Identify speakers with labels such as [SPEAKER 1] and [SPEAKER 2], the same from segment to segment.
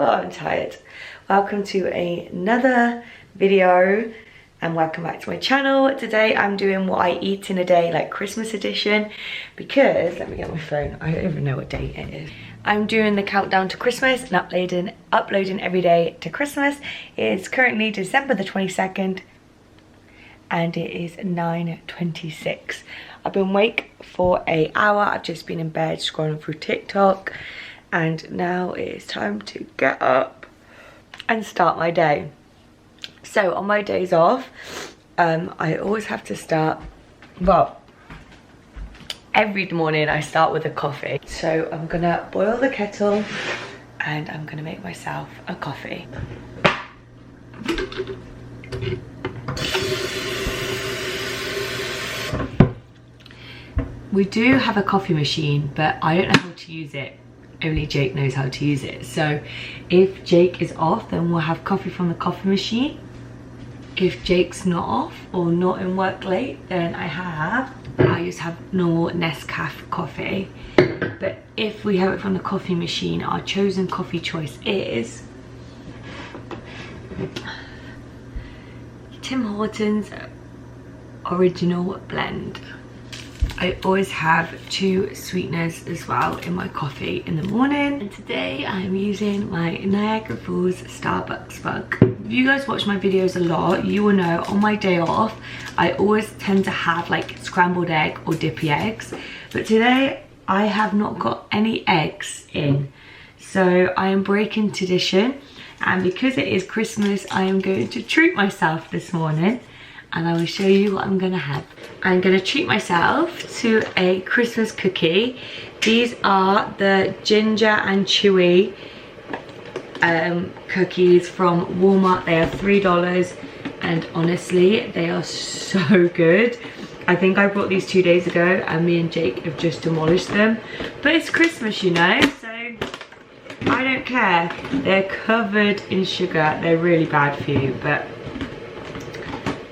[SPEAKER 1] I'm tired. Welcome to another video and welcome back to my channel. Today I'm doing what I eat in a day, like Christmas edition, because let me get my phone. I don't even know what date it is. I'm doing the countdown to Christmas and uploading every day to Christmas. It's currently December the 22nd and it is 9:26. I've been awake for an hour. I've just been in bed scrolling through TikTok, and now it is time to get up and start my day. So on my days off, I always have to start, well, every morning I start with a coffee. So I'm gonna boil the kettle and I'm gonna make myself a coffee. We do have a coffee machine, but I don't know how to use it. Only Jake knows how to use it. So if Jake is off, then we'll have coffee from the coffee machine. If Jake's not off or not in work late, then I just have normal Nescafe coffee. But if we have it from the coffee machine, our chosen coffee choice is Tim Hortons Original Blend. I always have 2 sweeteners as well in my coffee in the morning. And today I'm using my Niagara Falls Starbucks mug. If you guys watch my videos a lot, you will know on my day off, I always tend to have like scrambled egg or dippy eggs. But today I have not got any eggs in. So I am breaking tradition. And because it is Christmas, I am going to treat myself this morning. And I will show you what I'm gonna have. I'm gonna treat myself to a Christmas cookie. These are the ginger and chewy cookies from Walmart. They are $3 and honestly, they are so good. I think I bought these 2 days ago and me and Jake have just demolished them. But it's Christmas, you know, so I don't care. They're covered in sugar. They're really bad for you, but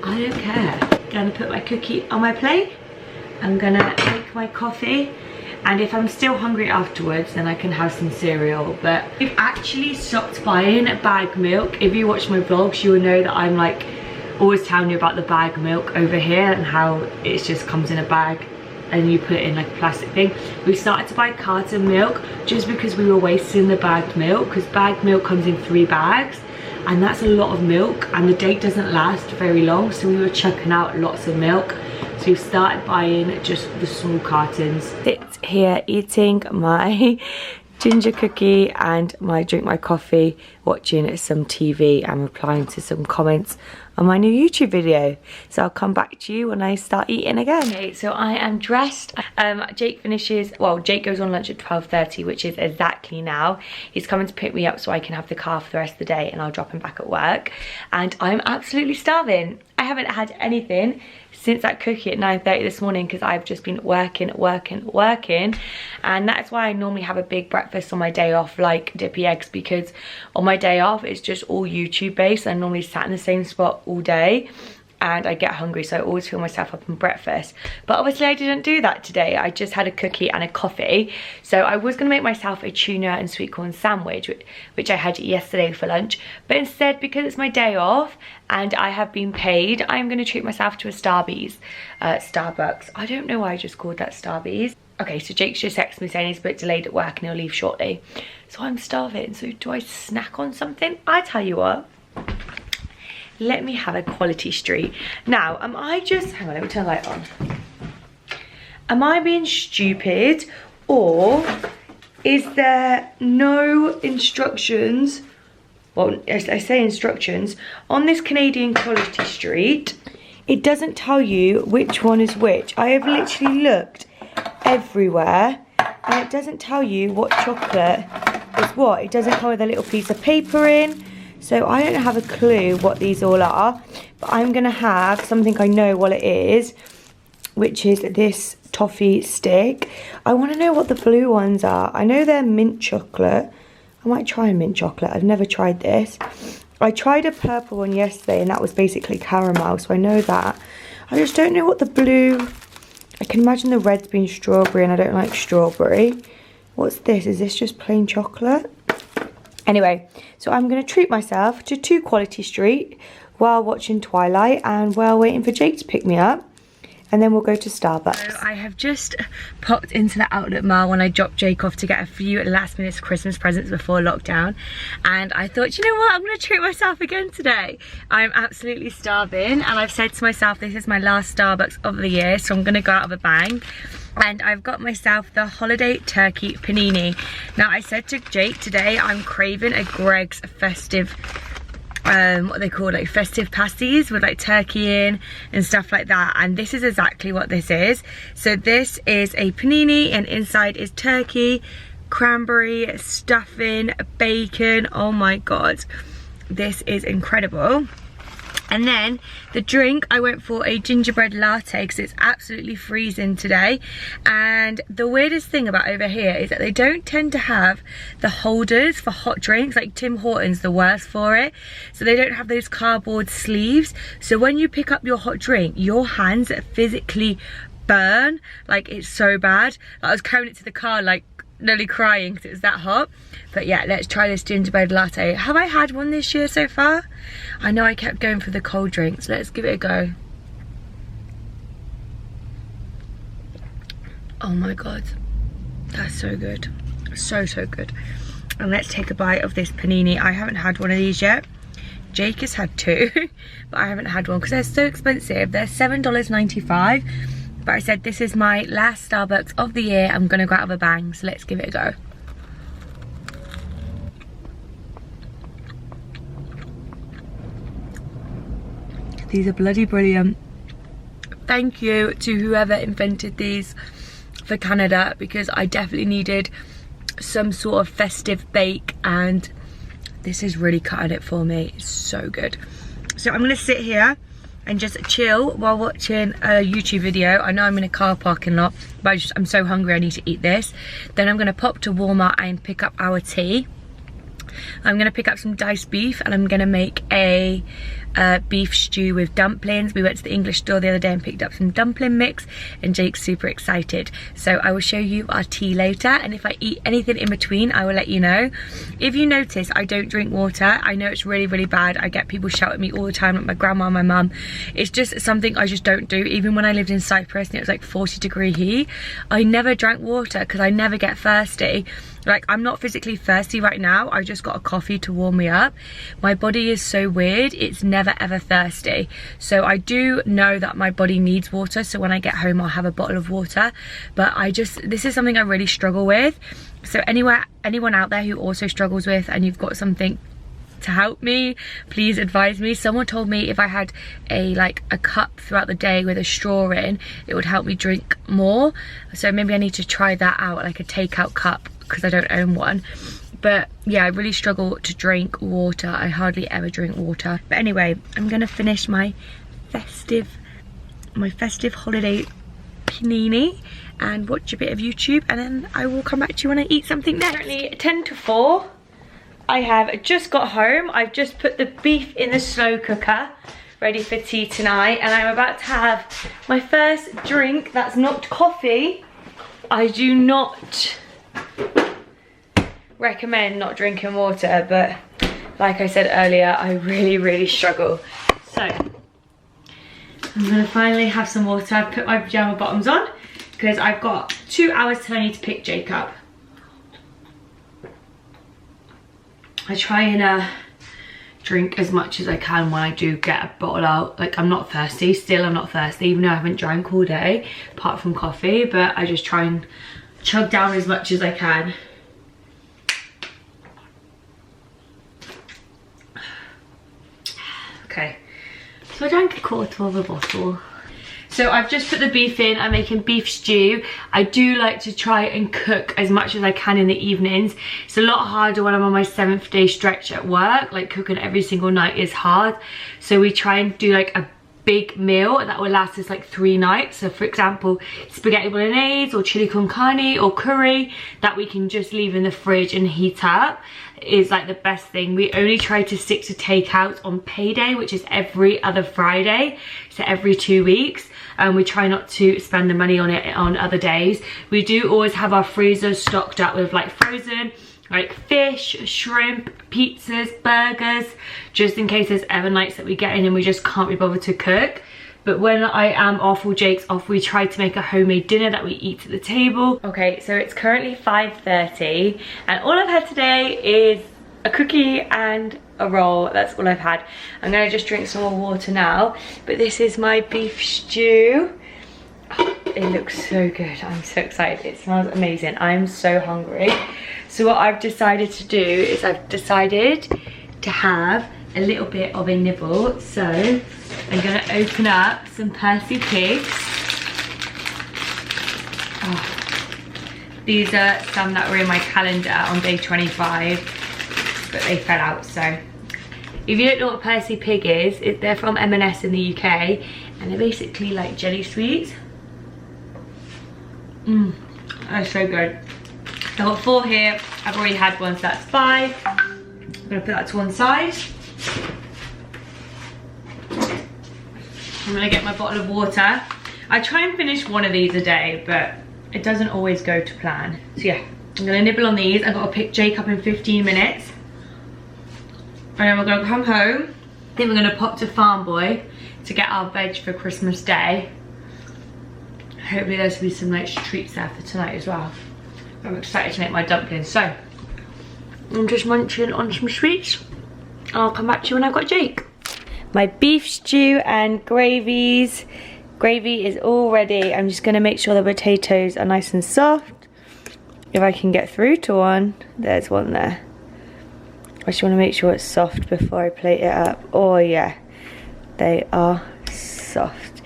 [SPEAKER 1] I don't care. I'm gonna put my cookie on my plate. I'm gonna make my coffee. And if I'm still hungry afterwards, then I can have some cereal. But I've actually stopped buying bag milk. If you watch my vlogs, you will know that I'm like always telling you about the bag milk over here and how it just comes in a bag and you put it in like a plastic thing. We started to buy carton milk just because we were wasting the bagged milk, because bagged milk comes in 3 bags. And that's a lot of milk and the date doesn't last very long, so we were chucking out lots of milk. So we've started buying just the small cartons. Sit here eating my ginger cookie and drink my coffee, watching some TV and replying to some comments on my new YouTube video. So I'll come back to you when I start eating again. Okay, so I am dressed. Jake goes on lunch at 12:30, which is exactly now. He's coming to pick me up so I can have the car for the rest of the day and I'll drop him back at work. And I'm absolutely starving. I haven't had anything since that cookie at 9:30 this morning because I've just been working. And that's why I normally have a big breakfast on my day off, like dippy eggs, because on my day off it's just all YouTube based. I normally sat in the same spot all day and I get hungry, so I always fill myself up in breakfast. But obviously I didn't do that today. I just had a cookie and a coffee. So I was gonna make myself a tuna and sweet corn sandwich, which I had yesterday for lunch. But instead, because it's my day off and I have been paid, I'm gonna treat myself to a Starbucks. I don't know why I just called that Starbucks. Okay, so Jake's just texted me saying he's a bit delayed at work and he'll leave shortly. So I'm starving, so do I snack on something? I tell you what. Let me have a quality street. Now, hang on, let me turn the light on. Am I being stupid, or is there no instructions? Well, I say instructions. On this Canadian quality street, it doesn't tell you which one is which. I have literally looked everywhere and it doesn't tell you what chocolate is what. It doesn't come with a little piece of paper in. So I don't have a clue what these all are, but I'm gonna have something I know what it is, which is this toffee stick. I wanna know what the blue ones are. I know they're mint chocolate. I might try a mint chocolate. I've never tried this. I tried a purple one yesterday and that was basically caramel, so I know that. I just don't know what the blue, I can imagine the red's being strawberry and I don't like strawberry. What's this? Is this just plain chocolate? Anyway, so I'm going to treat myself to 2 Quality Street while watching Twilight and while waiting for Jake to pick me up. And then we'll go to Starbucks. So I have just popped into the outlet mall when I dropped Jake off to get a few last minute Christmas presents before lockdown. And I thought, you know what, I'm going to treat myself again today. I'm absolutely starving. And I've said to myself, this is my last Starbucks of the year. So I'm going to go out with a bang. And I've got myself the holiday turkey panini. Now I said to Jake today, I'm craving a Greg's festive what they call like festive pasties with like turkey in and stuff like that, and this is exactly what this is. So this is a panini and inside is turkey, cranberry, stuffing, bacon. Oh my god, this is incredible. And then the drink, I went for a gingerbread latte because it's absolutely freezing today. And the weirdest thing about over here is that they don't tend to have the holders for hot drinks. Like Tim Hortons, the worst for it. So they don't have those cardboard sleeves. So when you pick up your hot drink, your hands physically burn. Like it's so bad. I was carrying it to the car like nearly crying because it was that hot. But yeah, let's try this gingerbread latte. Have I had one this year so far? I know I kept going for the cold drinks. Let's give it a go. Oh my god, that's so good. So good. And let's take a bite of this panini. I haven't had one of these yet. Jake has had 2 but I haven't had one because they're so expensive. They're $7.95. But I said this is my last Starbucks of the year. I'm gonna go out with a bang, so let's give it a go. These are bloody brilliant. Thank you to whoever invented these for Canada, because I definitely needed some sort of festive bake, and this is really cutting it for me. It's so good. So I'm gonna sit here and just chill while watching a YouTube video. I know I'm in a car parking lot, but I'm so hungry I need to eat this. Then I'm gonna pop to Walmart and pick up our tea. I'm gonna pick up some diced beef and I'm gonna make a beef stew with dumplings. We went to the English store the other day and picked up some dumpling mix, and Jake's super excited. So I will show you our tea later, and if I eat anything in between I will let you know. If you notice, I don't drink water. I know it's really bad. I get people shout at me all the time, like my grandma and my mum. It's just something I just don't do. Even when I lived in Cyprus and it was like 40-degree heat, I never drank water because I never get thirsty. Like, I'm not physically thirsty right now. I just got a coffee to warm me up. My body is so weird. It's never ever thirsty. So I do know that my body needs water. So when I get home, I'll have a bottle of water. But this is something I really struggle with. So anyone out there who also struggles with, and you've got something to help me, please advise me. Someone told me if I had a cup throughout the day with a straw in, it would help me drink more. So maybe I need to try that out, like a takeout cup, because I don't own one. But yeah, I really struggle to drink water. I hardly ever drink water. But anyway, I'm gonna finish my festive holiday panini and watch a bit of YouTube, and then I will come back to you when I eat something next. Currently 10 to 4. I have just got home. I've just put the beef in the slow cooker, ready for tea tonight, and I'm about to have my first drink that's not coffee. I do not recommend not drinking water, but like I said earlier, I really struggle. So I'm gonna finally have some water. I've put my pajama bottoms on because I've got 2 hours till I need to pick Jake up. I try and drink as much as I can when I do get a bottle out. Like, I'm not thirsty, still I'm not thirsty, even though I haven't drank all day, apart from coffee, but I just try and chug down as much as I can. Okay, so I drank a quarter of a bottle. So I've just put the beef in. I'm making beef stew. I do like to try and cook as much as I can in the evenings. It's a lot harder when I'm on my 7th day stretch at work. Like, cooking every single night is hard. So we try and do like a big meal that will last us like 3 nights. So for example, spaghetti bolognese or chili con carne or curry that we can just leave in the fridge and heat up is like the best thing. We only try to stick to takeout on payday, which is every other Friday, so every 2 weeks. And we try not to spend the money on it on other days. We do always have our freezers stocked up with like frozen like fish, shrimp, pizzas, burgers, just in case there's ever nights that we get in and we just can't be bothered to cook. But when I am off or Jake's off, we try to make a homemade dinner that we eat at the table. Okay, so it's currently 5:30 and all I've had today is a cookie and a roll. That's all I've had. I'm gonna just drink some more water now. But this is my beef stew. Oh, it looks so good. I'm so excited. It smells amazing. I'm so hungry. So what I've decided to do is I've decided to have a little bit of a nibble. So I'm gonna open up some Percy pigs. Oh, these are some that were in my calendar on day 25, but they fell out. So if you don't know what Percy pig is, they're from M&S in the UK, and they're basically like jelly sweets. That's so good. I've got 4 here. I've already had one, so that's 5. I'm gonna put that to one side. I'm gonna get my bottle of water. I try and finish one of these a day, but it doesn't always go to plan. So yeah, I'm gonna nibble on these. I've got to pick Jake up in 15 minutes. And then we're gonna come home. I think we're gonna pop to Farm Boy to get our veg for Christmas Day. Hopefully there's gonna be some nice treats there for tonight as well. I'm excited to make my dumplings. So I'm just munching on some sweets. I'll come back to you when I've got Jake. My beef stew and gravies. Gravy is all ready. I'm just gonna make sure the potatoes are nice and soft. If I can get through to one, there's one there. I just wanna make sure it's soft before I plate it up. Oh yeah, they are soft.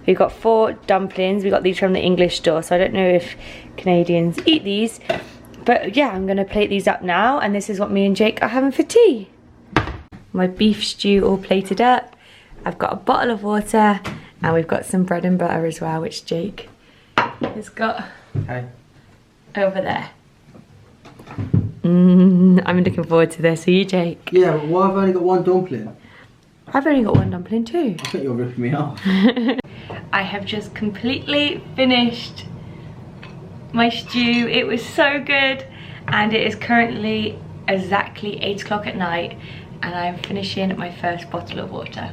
[SPEAKER 1] We've got 4 dumplings. We got these from the English store, so I don't know if Canadians eat these. But yeah, I'm gonna plate these up now, and this is what me and Jake are having for tea. My beef stew all plated up. I've got a bottle of water, and we've got some bread and butter as well, which Jake has got over there. I'm looking forward to this. Are you, Jake?
[SPEAKER 2] Yeah, but why have I only got 1 dumpling?
[SPEAKER 1] I've only got 1 dumpling too.
[SPEAKER 2] I think you're ripping me off.
[SPEAKER 1] I have just completely finished my stew. It was so good, and it is currently exactly 8 o'clock at night, and I'm finishing my first bottle of water.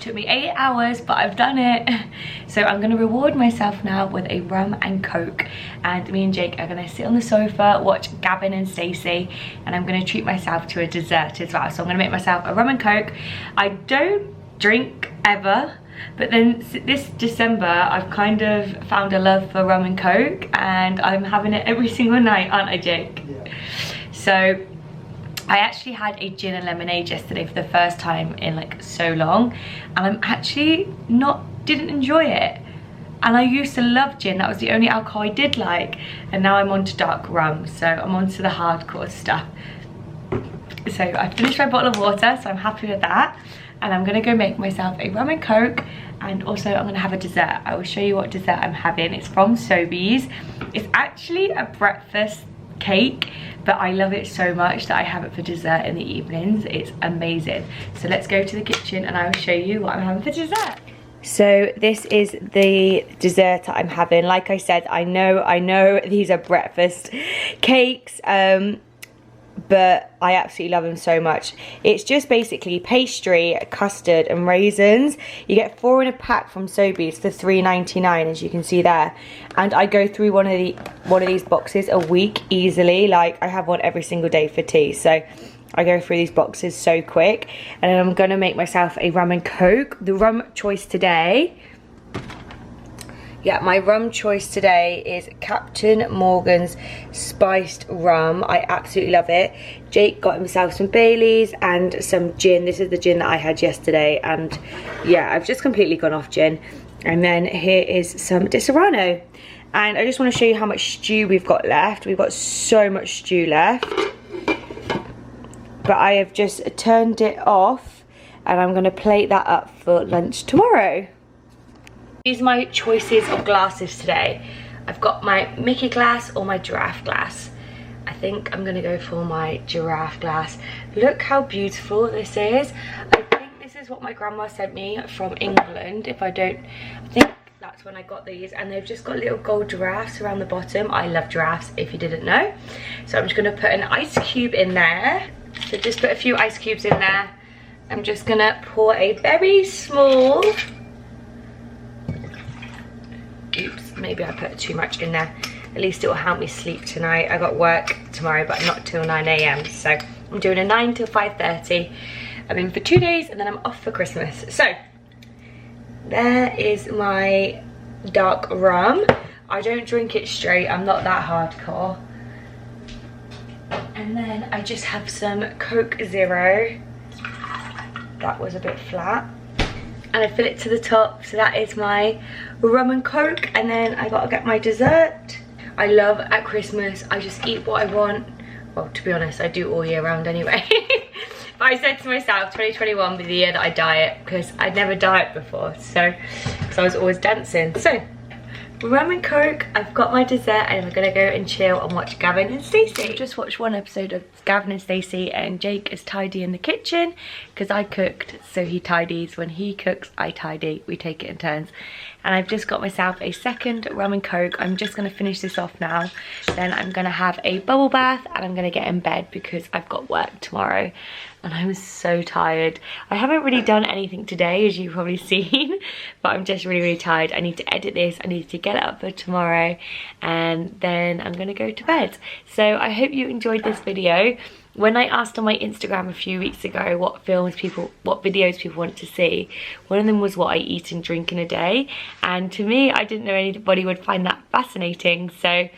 [SPEAKER 1] Took me 8 hours, but I've done it. So I'm gonna reward myself now with a rum and coke, and me and Jake are gonna sit on the sofa, watch Gavin and Stacey, and I'm gonna treat myself to a dessert as well. So I'm gonna make myself a rum and coke. I don't drink ever, but then this December I've kind of found a love for rum and coke, and I'm having it every single night, aren't I, Jake?
[SPEAKER 2] Yeah.
[SPEAKER 1] So I actually had a gin and lemonade yesterday for the first time in like so long, and I'm actually didn't enjoy it. And I used to love gin, that was the only alcohol I did like, and now I'm on to dark rum, so I'm on to the hardcore stuff. So I finished my bottle of water, so I'm happy with that, and I'm gonna go make myself a rum and coke, and also I'm gonna have a dessert. I will show you what dessert I'm having. It's from Sobeys. It's actually a breakfast cake, but I love it so much that I have it for dessert in the evenings. It's amazing. So let's go to the kitchen and I will show you what I'm having for dessert. So this is the dessert I'm having. Like I said, I know these are breakfast cakes, but I absolutely love them so much. It's just basically pastry, custard and raisins. You get 4 in a pack from Sobeys for $3.99, as you can see there. And I go through one of these boxes a week easily. Like, I have one every single day for tea, so I go through these boxes so quick. And then I'm gonna make myself a rum and coke. The rum choice today, yeah, my rum choice today is Captain Morgan's spiced rum. I absolutely love it. Jake got himself some Baileys and some gin. This is the gin that I had yesterday, and yeah, I've just completely gone off gin. And then here is some Di Serrano. And I just want to show you how much stew we've got left. We've got so much stew left. But I have just turned it off, and I'm going to plate that up for lunch tomorrow. These are my choices of glasses today. I've got my Mickey glass or my giraffe glass. I think I'm gonna go for my giraffe glass. Look how beautiful this is. I think this is what my grandma sent me from England. I think that's fact when I got these, and they've just got little gold giraffes around the bottom. I love giraffes, if you didn't know. So I'm just gonna put an ice cube in there. So just put a few ice cubes in there. I'm just gonna pour a very small, oops, maybe I put too much in there. At least it will help me sleep tonight. I got work tomorrow, but not till 9 AM. So I'm doing a 9 till 5:30. I'm in for 2 days and then I'm off for Christmas. So there is my dark rum. I don't drink it straight, I'm not that hardcore. And then I just have some Coke Zero. That was a bit flat. And I fill it to the top, so that is my rum and Coke. And then I gotta get my dessert. I love at Christmas, I just eat what I want. Well, to be honest, I do all year round anyway. But I said to myself, 2021 will be the year that I diet, because I'd never dieted before, so, because I was always dancing. So, rum and Coke, I've got my dessert, and we're gonna go and chill and watch Gavin and Stacey. Just watched one episode of Gavin and Stacey, and Jake is tidy in the kitchen, because I cooked, so he tidies. When he cooks, I tidy. We take it in turns. And I've just got myself a second rum and Coke. I'm just gonna finish this off now. Then I'm gonna have a bubble bath, and I'm gonna get in bed because I've got work tomorrow. And I'm so tired. I haven't really done anything today, as you've probably seen, but I'm just really tired. I need to edit this, I need to get it up for tomorrow, and then I'm gonna go to bed. So I hope you enjoyed this video. When I asked on my Instagram a few weeks ago what videos people wanted to see, one of them was what I eat and drink in a day. And to me, I didn't know anybody would find that fascinating. So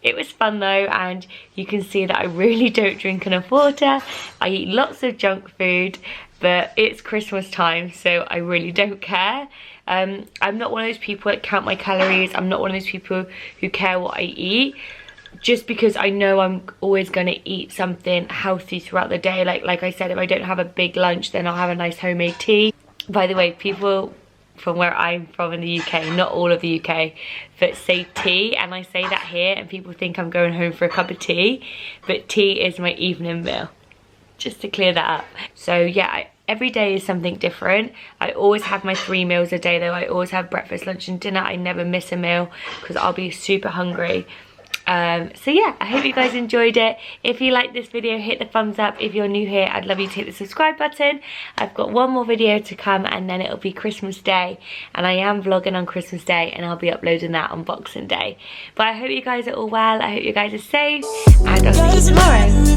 [SPEAKER 1] it was fun though, and you can see that I really don't drink enough water. I eat lots of junk food, but it's Christmas time, so I really don't care. I'm not one of those people that count my calories. I'm not one of those people who care what I eat, just because I know I'm always going to eat something healthy throughout the day. Like I said, if I don't have a big lunch, then I'll have a nice homemade tea. By the way, people from where I'm from in the UK, not all of the UK, but say tea, and I say that here and people think I'm going home for a cup of tea, but tea is my evening meal, just to clear that up. So yeah, every day is something different. I always have my 3 meals a day though. I always have breakfast, lunch and dinner. I never miss a meal because I'll be super hungry. So yeah, I hope you guys enjoyed it. If you like this video, hit the thumbs up. If you're new here, I'd love you to hit the subscribe button. I've got one more video to come, and then it'll be Christmas Day, and I am vlogging on Christmas Day, and I'll be uploading that on Boxing Day. But I hope you guys are all well. I hope you guys are safe, and I'll see you tomorrow.